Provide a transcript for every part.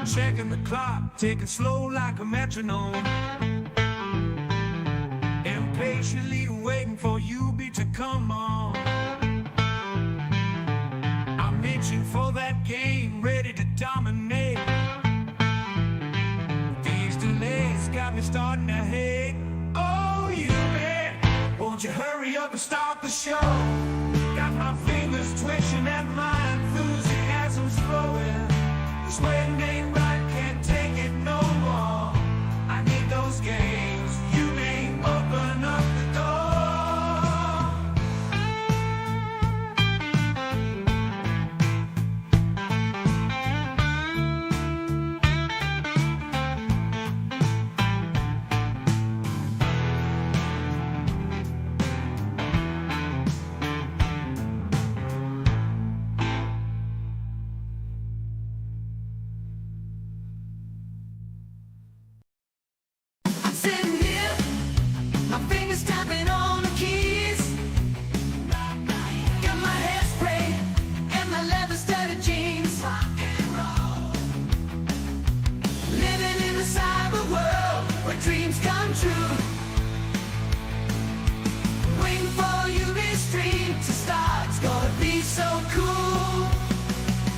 Checking the clock, taking slow like a metronome. Impatiently waiting for you beat to come on. I'm itching for that game, ready to dominate. These delays got me starting to hate. Oh, you man, won't you hurry up and start the show? Got my fingers twitching and my enthusiasm's flowing. This waiting ain't right, can't take it no more. I need those games, you may open up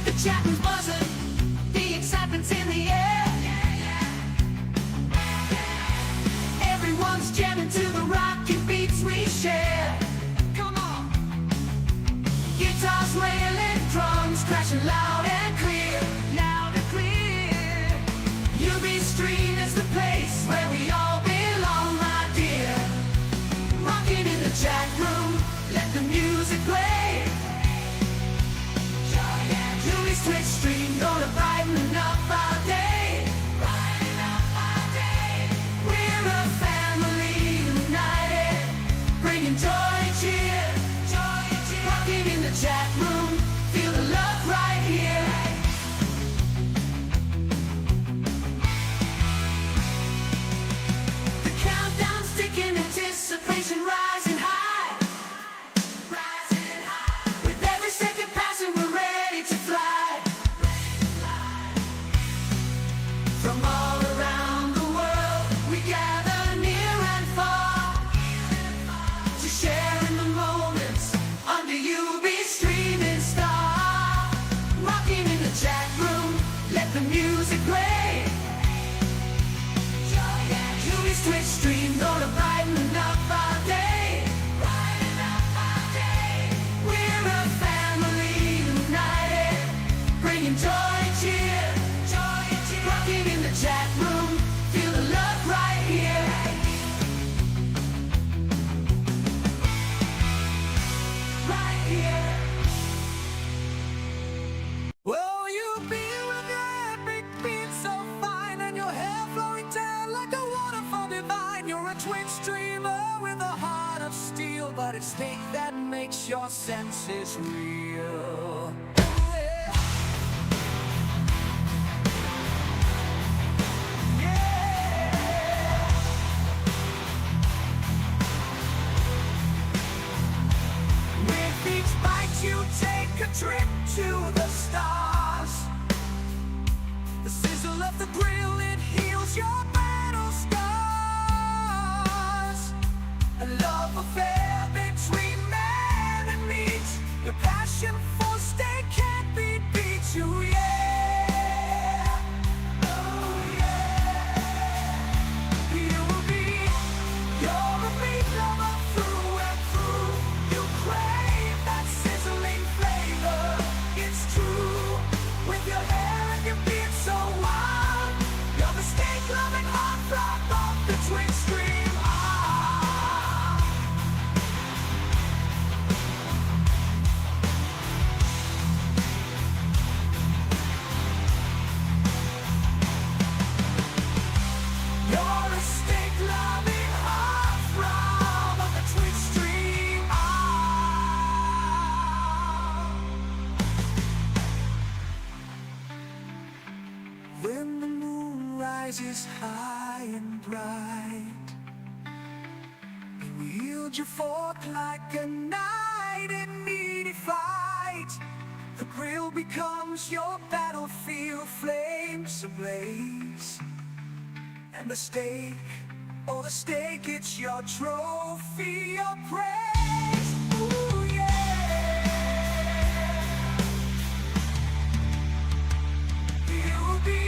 the chatting's buzzing, the excitement's in the air. Everyone's jamming to the rocking beats we share. Come on. Guitars wailing, drums crashing loud and clear. Loud and clear. UB Stream is the place where we all belong, my dear. Rocking in the chat room, let the music play. Twitch stream gonna brighten up our day. Brighten up our day. We're a family united, bringing joy and cheer. Joy and cheer. Rocking in the chat room, feel the love right here. The countdown's ticking, anticipation rising high. Rising high. With every second passing, we're ready to fly. From all around the world, we gather near and far to share in the moments under UB streaming star. Rocking in the chat room, let the music play. UB's Twitch stream gonna brighten up our day. Brighten up our day. We're a family united, bringing joy and cheer. Rocking in the chat room, feel the love right here. Right here. Well, you be with your epic beat so fine, and your hair flowing down like a waterfall divine. You're a Twitch streamer with a heart of steel, but it's fake that makes your senses real. You take a trip to the stars. The sizzle of the grill, it heals your battle scars. A love affair between man and meat. Your passion for steak can't be beat you, yeah. Oh yeah. You will be, you're a meat lover through and through. You crave that sizzling flavor. It's true. With your hair and your beard so wild, you're the steak-loving heartthrob of the Twitch stream. Ah. You're a steak-loving heartthrob of the Twitch stream. Ah. When the moon rises high and bright, you wield your fork like a knight in needy fight. The grill becomes your battlefield, flames hearts ablaze. And the steak, oh the steak, it's your trophy of praise. Ooh yeah. You'll be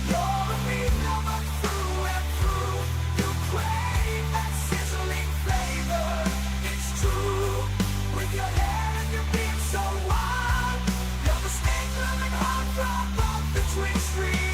your meat lover through and through. You crave that sizzling flavor. It's true. With your hair and your beard so wild, you're the steak loving heartthrob of the twin stream.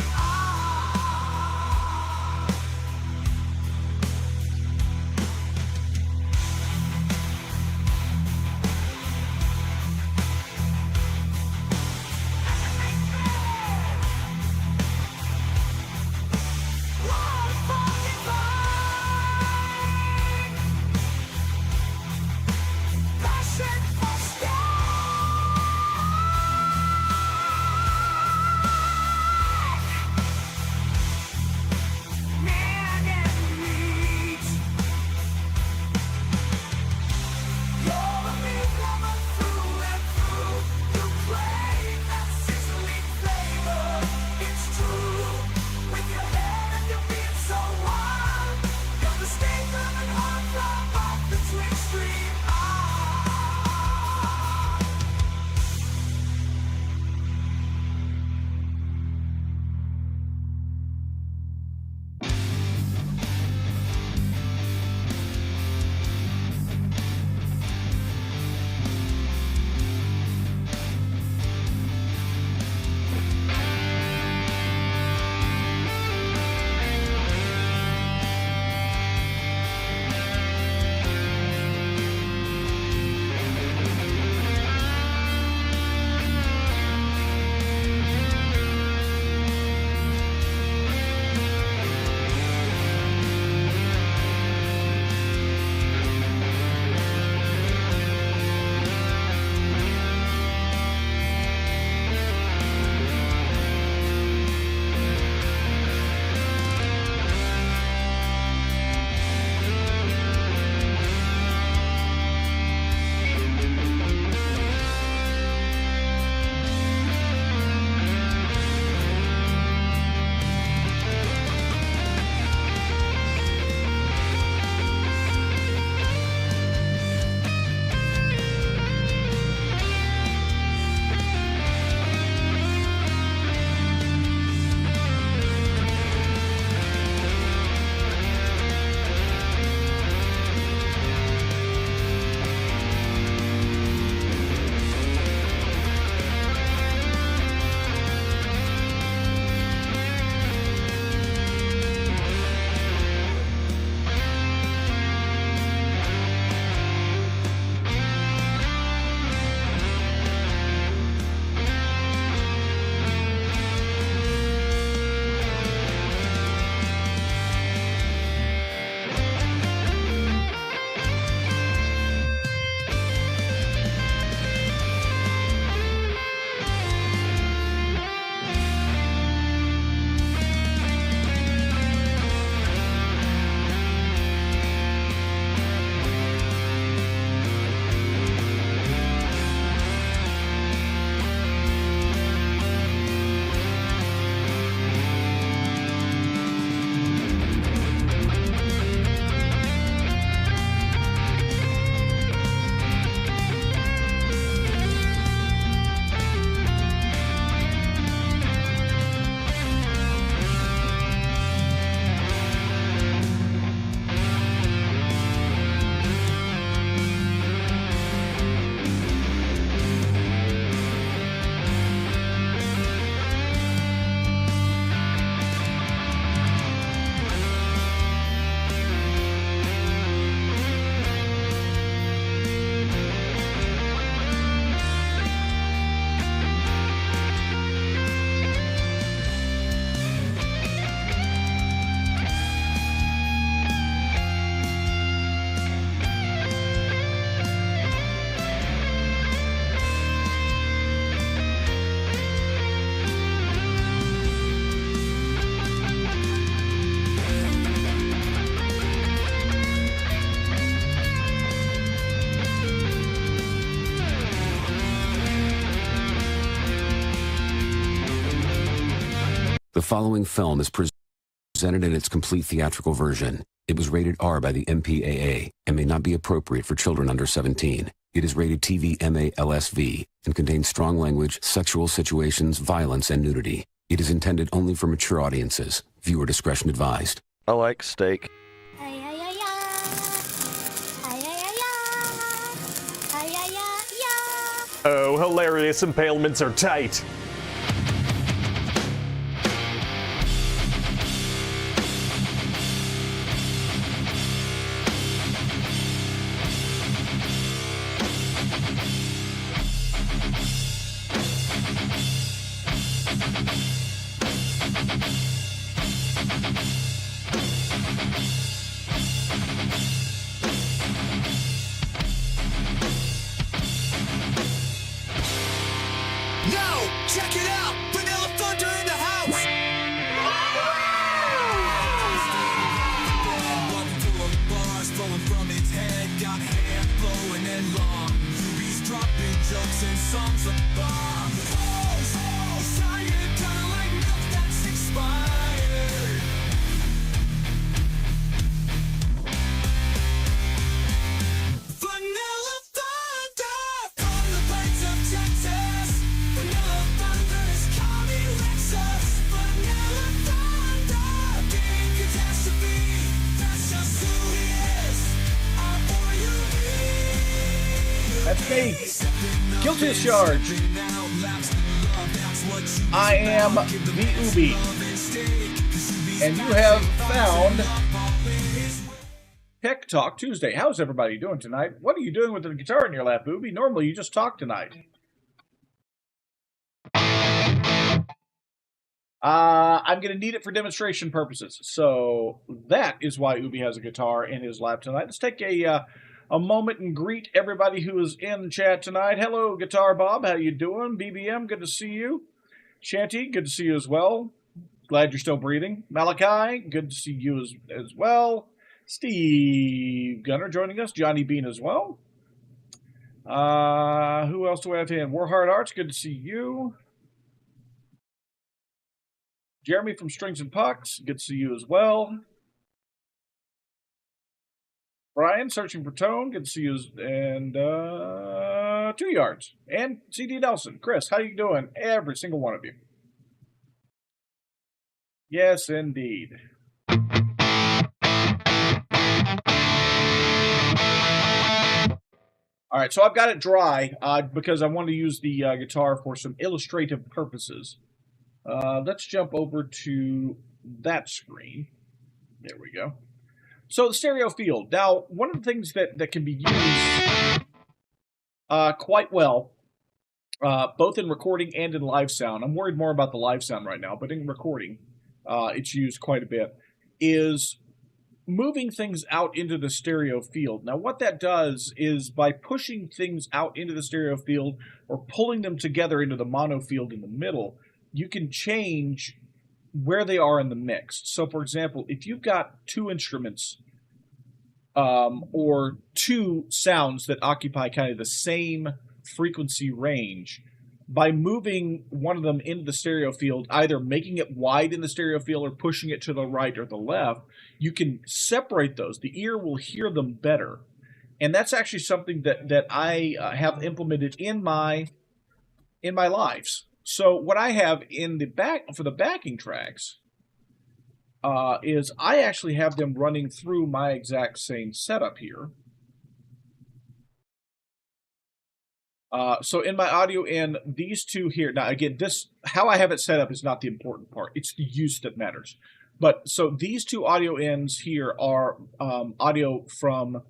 The following film is presented in its complete theatrical version. It was rated R by the MPAA and may not be appropriate for children under 17. It is rated TV MA-LSV and contains strong language, sexual situations, violence, and nudity. It is intended only for mature audiences. Viewer discretion advised. I like steak. Oh, hilarious impalements are tight. Yo, check it out! Vanilla Thunder in the house! Walking full of bars flowing from its head, got hair flowing and long. Rubies dropping jokes and songs of bomb. Oh, science, kinda like milk that's expired. Vanilla Thunder from the plains of Texas. Vanilla Thunder is coming Lexus. Vanilla Thunder, King Catastrophe. That's just who he is. Our boy UB. That's me. Guilty as charged. I am the Ubi. And you have found Tech Talk Tuesday. How's everybody doing tonight? What are you doing with the guitar in your lap, Ubi? Normally you just talk tonight. I'm going to need it for demonstration purposes. So that is why Ubi has a guitar in his lap tonight. Let's take a moment and greet everybody who is in chat tonight. Hello, Guitar Bob. How you doing? BBM, good to see you. Shanty, good to see you as well. Glad you're still breathing. Malachi, good to see you as well. Steve Gunner joining us. Johnny Bean as well. Who else do we have here? Warhard Arts, good to see you. Jeremy from Strings and Pucks, good to see you as well. Brian, searching for tone, good to see you. And 2 yards. And CD Nelson. Chris, how you doing? Every single one of you. Yes, indeed. All right, so I've got it dry because I want to use the guitar for some illustrative purposes. Let's jump over to that screen. There we go. So the stereo field. Now, one of the things that can be used quite well, both in recording and in live sound, I'm worried more about the live sound right now, but in recording, it's used quite a bit, is moving things out into the stereo field. Now, what that does is by pushing things out into the stereo field or pulling them together into the mono field in the middle, you can change where they are in the mix. So, for example, if you've got two instruments or two sounds that occupy kind of the same frequency range, by moving one of them into the stereo field, either making it wide in the stereo field or pushing it to the right or the left, you can separate those. The ear will hear them better. And that's actually something that I have implemented in my lives. So what I have in the back for the backing tracks is I actually have them running through my exact same setup here. So in my audio in, these two here, now again, this, how I have it set up is not the important part. It's the use that matters. But so these two audio ends here are audio from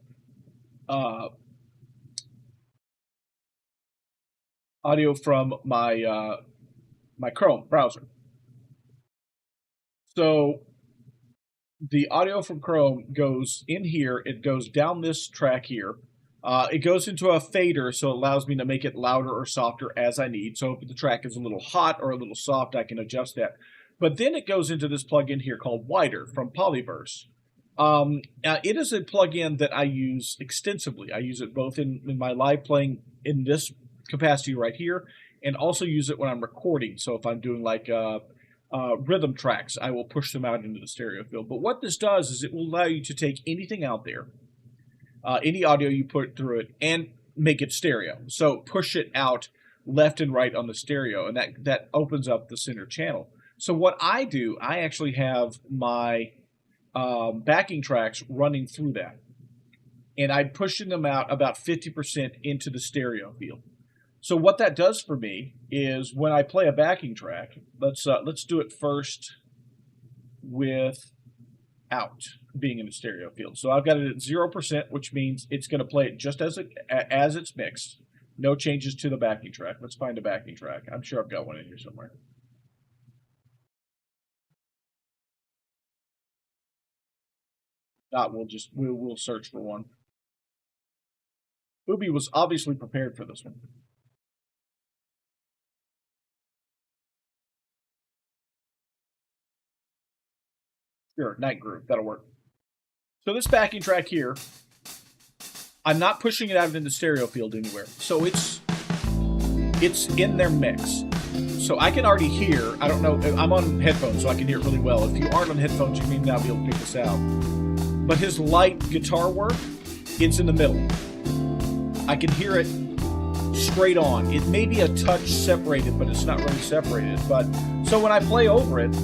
my my Chrome browser. So the audio from Chrome goes in here. It goes down this track here. It goes into a fader, so it allows me to make it louder or softer as I need. So if the track is a little hot or a little soft, I can adjust that. But then it goes into this plugin here called Wider from Polyverse. It is a plugin that I use extensively. I use it both in my live playing in this capacity right here, and also use it when I'm recording. So if I'm doing like rhythm tracks, I will push them out into the stereo field. But what this does is it will allow you to take anything out there, any audio you put through it, and make it stereo. So push it out left and right on the stereo, and that opens up the center channel. So what I do, I actually have my backing tracks running through that, and I'm pushing them out about 50% into the stereo field. So what that does for me is when I play a backing track, let's do it first with out being in the stereo field. So I've got it at 0%, which means it's going to play it just as it's mixed. No changes to the backing track. Let's find a backing track. I'm sure I've got one in here somewhere. Not, we'll search for one. Ubi was obviously prepared for this one. Sure, Night Groove, that'll work. So this backing track here, I'm not pushing it out into the stereo field anywhere. So it's in their mix. So I can already hear, I don't know, I'm on headphones, so I can hear it really well. If you aren't on headphones, you may not be able to pick this out. But his light guitar work, it's in the middle. I can hear it straight on. It may be a touch separated, but it's not really separated. But so when I play over it,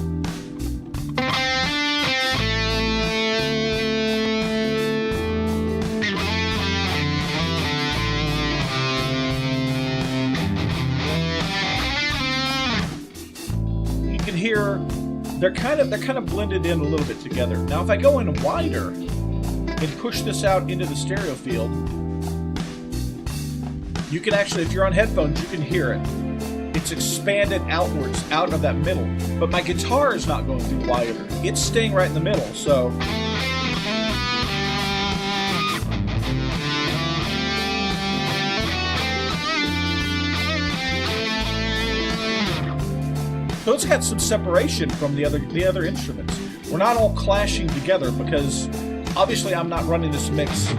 you can hear they're kind of blended in a little bit together. Now if I go in wider and push this out into the stereo field, you can actually, if you're on headphones, you can hear it. It's expanded outwards, out of that middle. But my guitar is not going through wider. It's staying right in the middle, so. So it's got some separation from the other instruments. We're not all clashing together because obviously I'm not running this mix.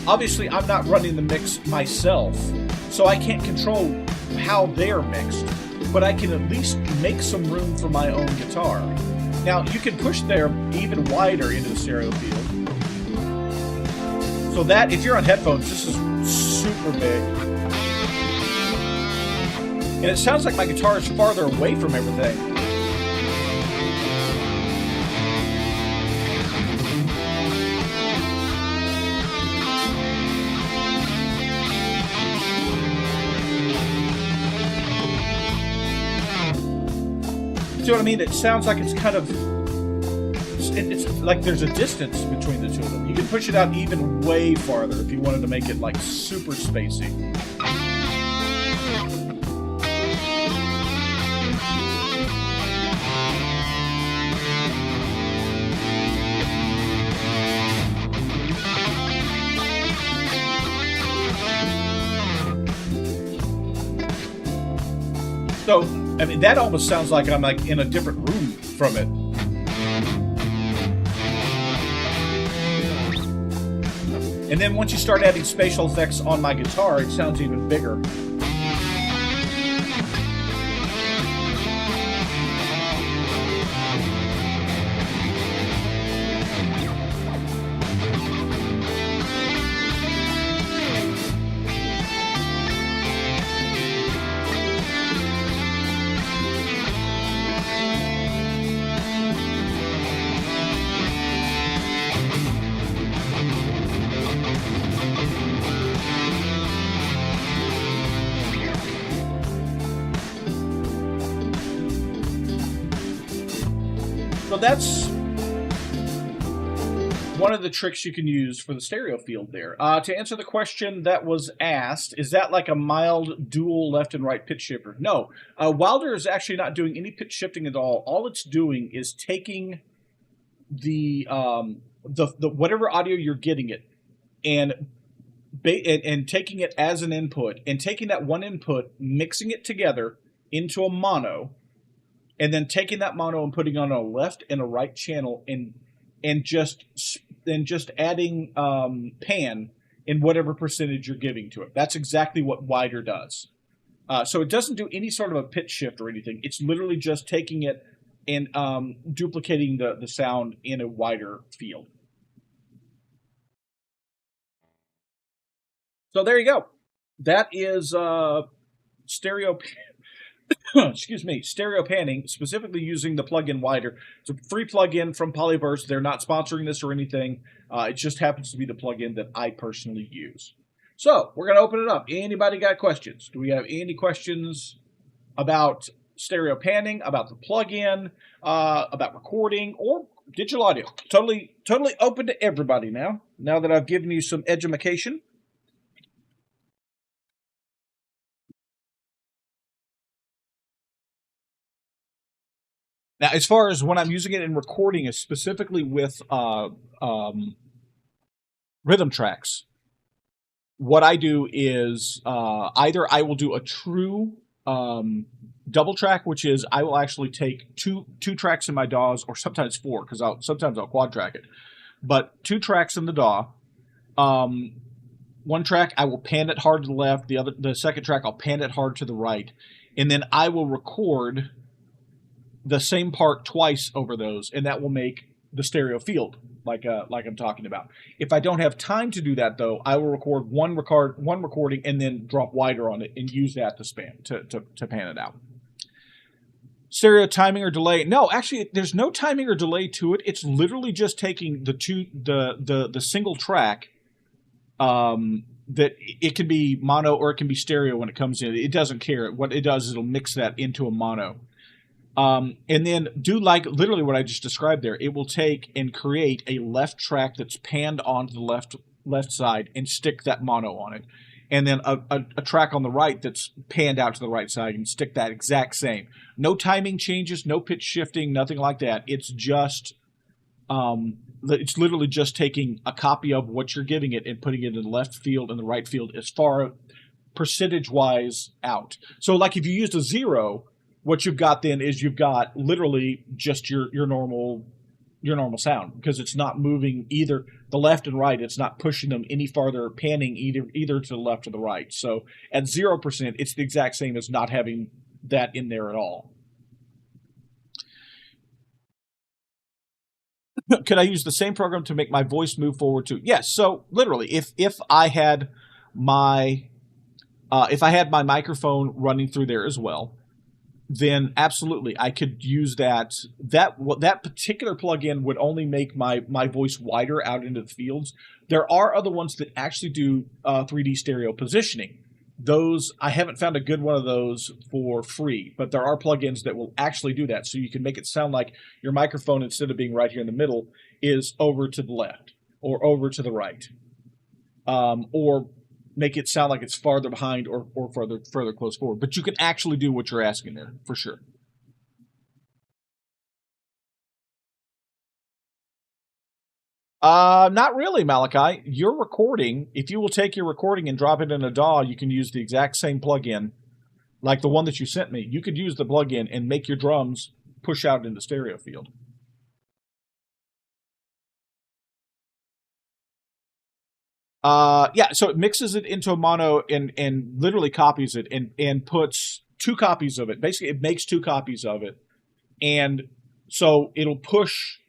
Obviously, I'm not running the mix myself, so I can't control how they're mixed, but I can at least make some room for my own guitar. Now, you can push there even wider into the stereo field. So that, if you're on headphones, this is super big. And it sounds like my guitar is farther away from everything. See what I mean? It sounds like it's kind of, it's like there's a distance between the two of them. You can push it out even way farther if you wanted to make it like super spacey. So, I mean, that almost sounds like I'm like in a different room from it. And then once you start adding spatial effects on my guitar, it sounds even bigger. So that's one of the tricks you can use for the stereo field there. To answer the question that was asked, is that like a mild dual left and right pitch shifter? No. Wilder is actually not doing any pitch shifting at all. All it's doing is taking the whatever audio you're getting it and taking it as an input and taking that one input, mixing it together into a mono, and then taking that mono and putting on a left and a right channel and just adding pan in whatever percentage you're giving to it. That's exactly what wider does. So it doesn't do any sort of a pitch shift or anything. It's literally just taking it and duplicating the sound in a wider field. So there you go. That is stereo excuse me, stereo panning, specifically using the plugin wider. It's a free plugin from Polyverse. They're not sponsoring this or anything. It just happens to be the plugin that I personally use. So we're going to open it up. Anybody got questions? Do we have any questions about stereo panning, about the plugin, about recording, or digital audio? Totally open to everybody now that I've given you some edumacation. Now, as far as when I'm using it in recording, is specifically with rhythm tracks, what I do is either I will do a true double track, which is I will actually take two tracks in my DAWs, or sometimes four, because sometimes I'll quad track it. But 2 tracks in the DAW. One track I will pan it hard to the left. The second track I'll pan it hard to the right, and then I will record the same part twice over those, and that will make the stereo field like I'm talking about. If I don't have time to do that, though, I will record one recording and then drop wider on it and use that to pan it out. Stereo timing or delay? No, actually, there's no timing or delay to it. It's literally just taking the single track. That it can be mono or it can be stereo when it comes in. It doesn't care. What it does is it'll mix that into a mono. And then do like literally what I just described there. It will take and create a left track that's panned onto the left side and stick that mono on it. And then a track on the right that's panned out to the right side and stick that exact same. No timing changes, no pitch shifting, nothing like that. It's just, it's literally just taking a copy of what you're giving it and putting it in the left field and the right field as far percentage-wise out. So like if you used a 0, what you've got then is you've got literally just your normal sound, because it's not moving either the left and right. It's not pushing them any farther, panning either to the left or the right. So at 0%, it's the exact same as not having that in there at all. Could I use the same program to make my voice move forward too? Yes. So literally, if I had my microphone running through there as well, then absolutely I could use that. That particular plugin would only make my voice wider out into the fields. There are other ones that actually do 3D stereo positioning. Those, I haven't found a good one of those for free, but there are plugins that will actually do that. So you can make it sound like your microphone, instead of being right here in the middle, is over to the left or over to the right, or make it sound like it's farther behind or further close forward. But you can actually do what you're asking there, for sure. Not really, Malachi. Your recording, if you will take your recording and drop it in a DAW, you can use the exact same plugin, like the one that you sent me. You could use the plugin and make your drums push out in the stereo field. Yeah, so it mixes it into a mono and literally copies it and puts 2 copies of it. Basically, it makes 2 copies of it. And so it'll push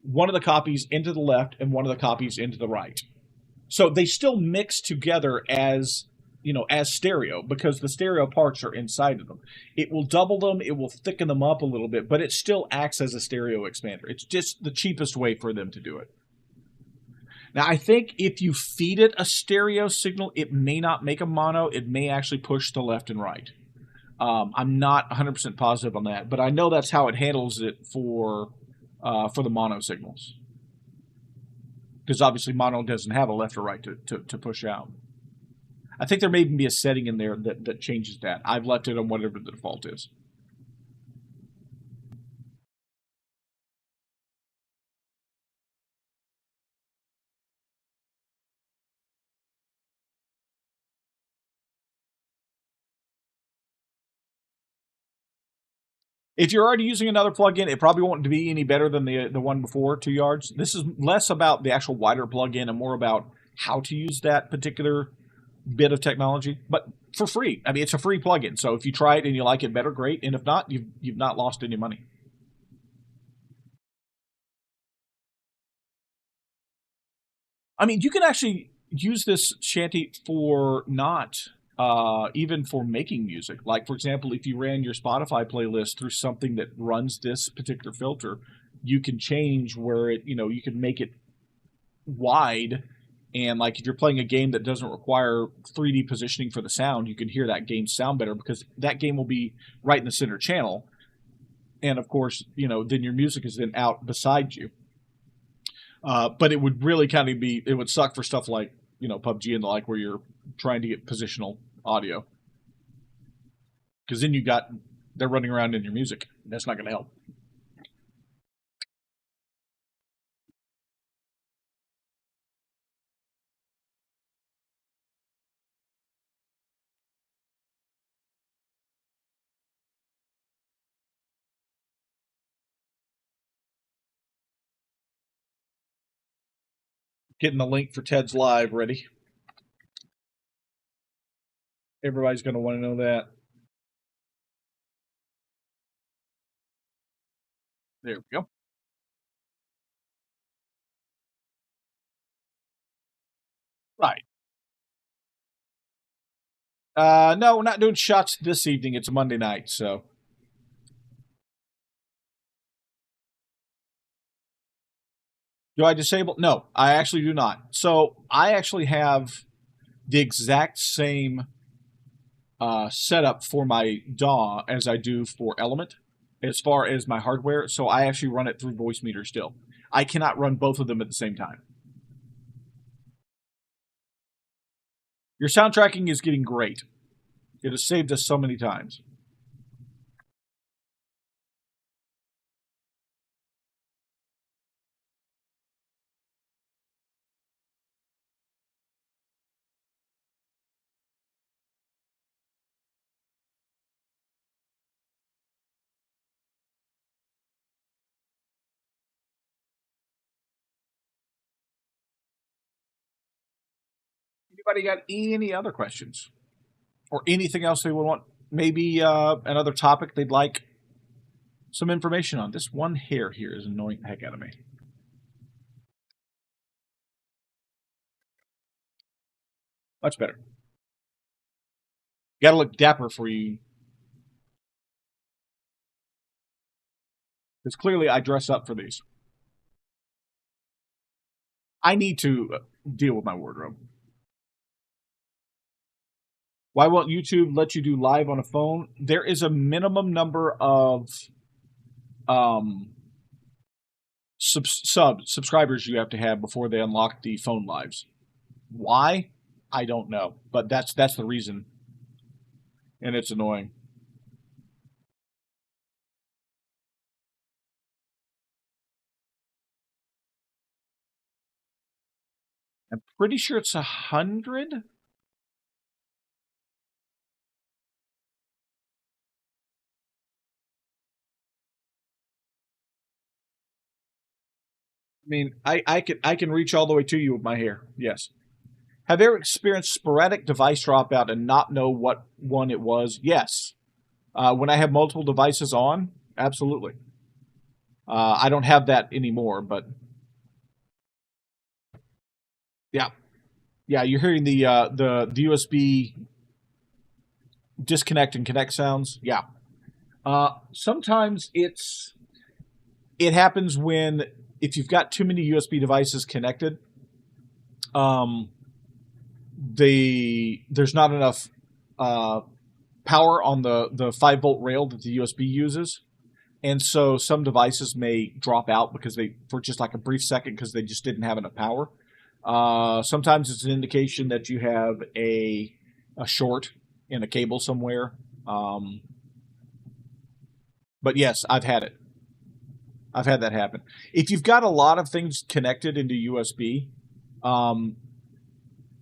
one of the copies into the left and one of the copies into the right. So they still mix together as, as stereo, because the stereo parts are inside of them. It will double them, it will thicken them up a little bit, but it still acts as a stereo expander. It's just the cheapest way for them to do it. Now, I think if you feed it a stereo signal, it may not make a mono. It may actually push to left and right. I'm not 100% positive on that, but I know that's how it handles it for the mono signals. Because obviously mono doesn't have a left or right to push out. I think there may even be a setting in there that changes that. I've left it on whatever the default is. If you're already using another plugin, it probably won't be any better than the one before, 2 yards. This is less about the actual wider plugin and more about how to use that particular bit of technology, but for free. I mean, it's a free plugin, so if you try it and you like it better, great. And if not, you've not lost any money. I mean, you can actually use this shanty for not even for making music. Like, for example, if you ran your Spotify playlist through something that runs this particular filter, you can change where it, you can make it wide. And like if you're playing a game that doesn't require 3D positioning for the sound, you can hear that game sound better because that game will be right in the center channel. And of course, then your music is then out beside you. But it would really kind of it would suck for stuff like, PUBG and the like, where you're trying to get positional audio. Because then they're running around in your music. That's not going to help. Getting the link for Ted's Live ready. Everybody's going to want to know that. There we go. Right. No, we're not doing shots this evening. It's a Monday night, so. Do I disable? No, I actually do not. So I actually have the exact same setup for my DAW as I do for Element as far as my hardware. So I actually run it through Voicemeeter still. I cannot run both of them at the same time. Your sound tracking is getting great. It has saved us so many times. Anybody got any other questions? Or anything else they would want? Maybe another topic they'd like some information on. This one hair here is annoying the heck out of me. Much better. Gotta look dapper for you. Because clearly I dress up for these. I need to deal with my wardrobe. Why won't YouTube let you do live on a phone? There is a minimum number of subscribers you have to have before they unlock the phone lives. Why? I don't know, but that's the reason, and it's annoying. I'm pretty sure it's 100. I mean, I can reach all the way to you with my hair. Yes. Have you ever experienced sporadic device dropout and not know what one it was? Yes. When I have multiple devices on, absolutely. I don't have that anymore, but yeah, You're hearing the USB disconnect and connect sounds. Yeah. Sometimes it happens if you've got too many USB devices connected, there's not enough power on the 5-volt rail that the USB uses, and so some devices may drop out because for just like a brief second because they just didn't have enough power. Sometimes it's an indication that you have a short in a cable somewhere. But yes, I've had it. I've had that happen. If you've got a lot of things connected into USB,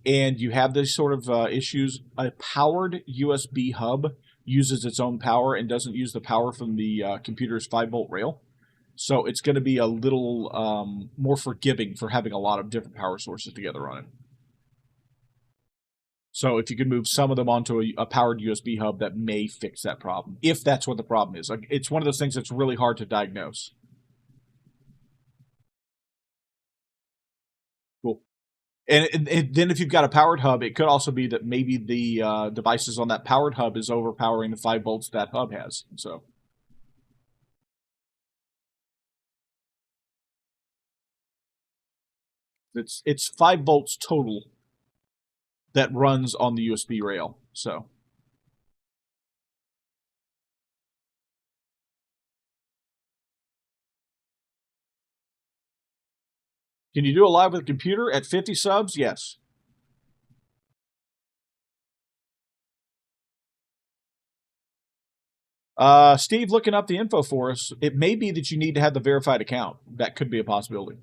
and you have these sort of issues, a powered USB hub uses its own power and doesn't use the power from the computer's 5-volt rail. So it's going to be a little more forgiving for having a lot of different power sources together on it. So if you could move some of them onto a powered USB hub, that may fix that problem, if that's what the problem is. Like, it's one of those things that's really hard to diagnose. Cool. And then if you've got a powered hub, it could also be that maybe the devices on that powered hub is overpowering the 5 volts that hub has. So it's 5 volts total that runs on the USB rail. So can you do a live with a computer at 50 subs? Yes. Steve, looking up the info for us, it may be that you need to have the verified account. That could be a possibility.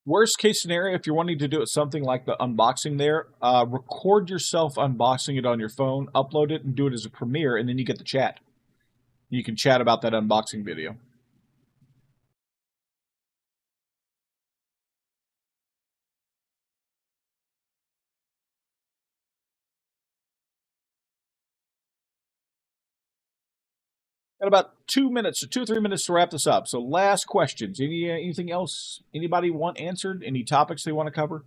Worst case scenario, if you're wanting to do it something like the unboxing there, record yourself unboxing it on your phone, upload it, and do it as a premiere, and then you get the chat. You can chat about that unboxing video. Got about 2 minutes, 2 or 3 minutes to wrap this up. So last questions. Anything else anybody want answered? Any topics they want to cover?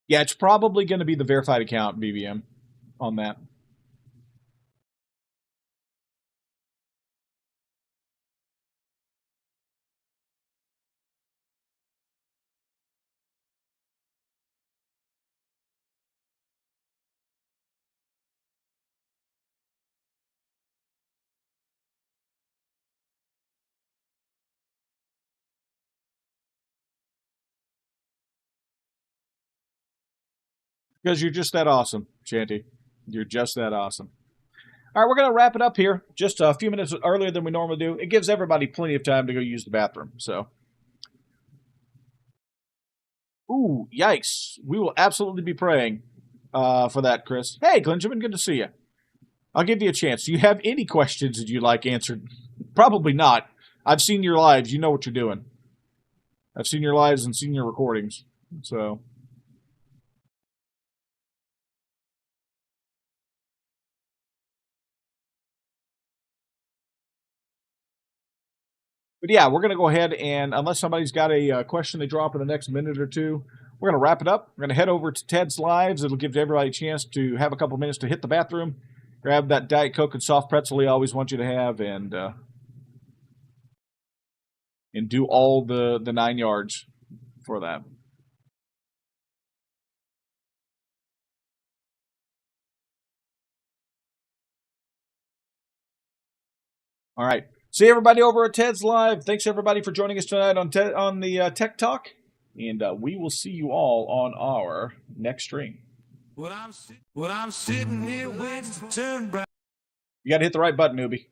Yeah, it's probably going to be the verified account, BBM, on that. Because you're just that awesome, Shanty. You're just that awesome. All right, we're going to wrap it up here. Just a few minutes earlier than we normally do. It gives everybody plenty of time to go use the bathroom. So, ooh, yikes! We will absolutely be praying for that, Chris. Hey, Glenjamin, good to see you. I'll give you a chance. Do you have any questions that you'd like answered? Probably not. I've seen your lives. You know what you're doing. I've seen your lives and seen your recordings. So. But yeah, we're going to go ahead and, unless somebody's got a question they drop in the next minute or two, we're going to wrap it up. We're going to head over to Ted's Lives. It'll give everybody a chance to have a couple minutes to hit the bathroom, grab that Diet Coke and soft pretzel he always wants you to have, and do all the 9 yards for that. All right. See everybody over at Ted's Live. Thanks everybody for joining us tonight on the Tech Talk, and we will see you all on our next stream. I'm sitting here waiting to turn bright. You got to hit the right button, newbie.